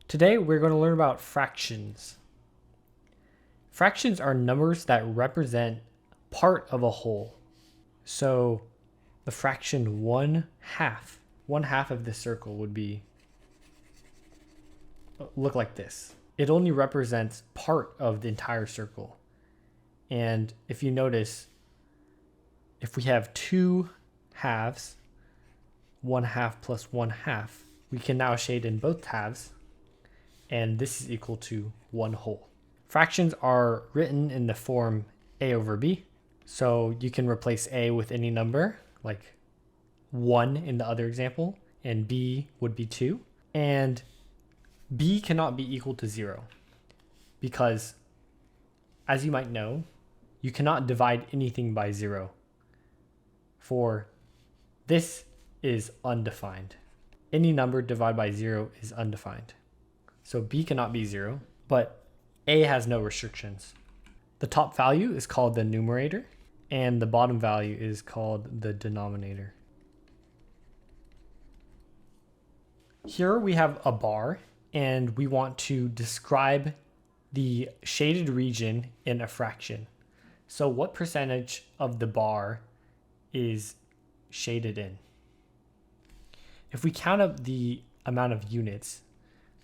Today we're going to learn about fractions. Fractions are numbers that represent part of a whole. So the fraction 1/2 of this circle would look like this. It only represents part of the entire circle. And if you notice, if we have two halves, 1/2 plus 1/2, we can now shade in both halves, and this is equal to one whole. Fractions are written in the form a over b. So you can replace a with any number, like 1 in the other example, and b would be 2. And b cannot be equal to 0 because, as you might know, you cannot divide anything by 0. For this is undefined. Any number divided by 0 is undefined. So b cannot be 0, but a has no restrictions. The top value is called the numerator, and the bottom value is called the denominator. Here we have a bar, and we want to describe the shaded region in a fraction. So what percentage of the bar is shaded in? If we count up the amount of units,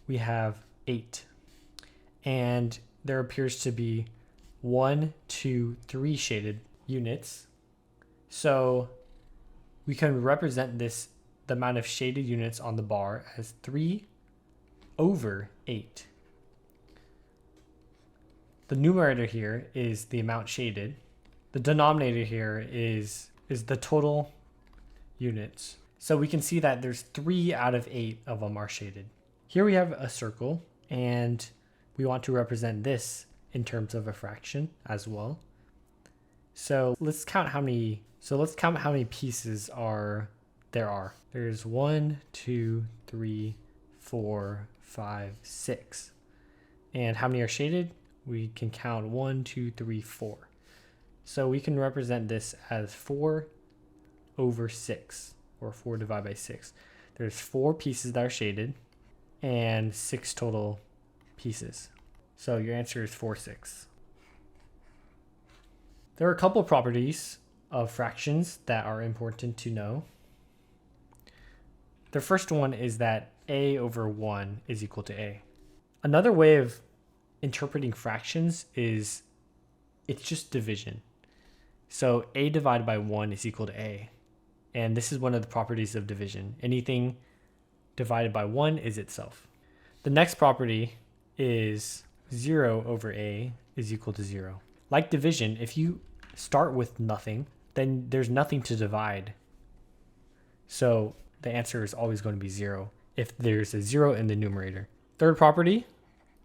we have 8. And there appears to be 1, 2, 3 shaded units. So we can represent the amount of shaded units on the bar as 3 over 8. The numerator here is the amount shaded. The denominator here is the total units. So we can see that there's 3 out of 8 of them are shaded. Here we have a circle, and we want to represent this in terms of a fraction as well. So let's count how many pieces there are. There's 1, 2, 3, 4, 5, 6. And how many are shaded? We can count 1, 2, 3, 4. So we can represent this as 4 over 6, or 4 divided by 6. There's 4 pieces that are shaded and 6 total pieces. So your answer is 4, 6. There are a couple properties of fractions that are important to know. The first one is that a over 1 is equal to a. Another way of interpreting fractions is it's just division. So a divided by 1 is equal to a. And this is one of the properties of division. Anything divided by 1 is itself. The next property is 0 over a is equal to 0. Like division, if you start with nothing, then there's nothing to divide. So the answer is always going to be 0 if there's a 0 in the numerator. Third property,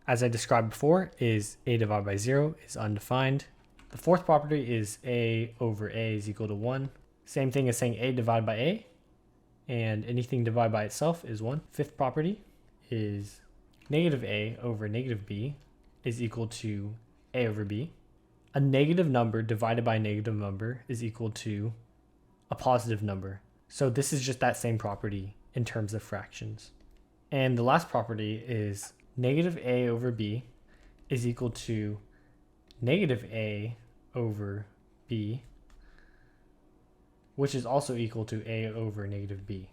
as I described before, is a divided by 0 is undefined. The fourth property is a over a is equal to 1. Same thing as saying a divided by a, and anything divided by itself is 1. Fifth property is negative a over negative b is equal to a over b. A negative number divided by a negative number is equal to a positive number. So this is just that same property in terms of fractions. And the last property is negative a over b is equal to negative a over b, which is also equal to a over negative b.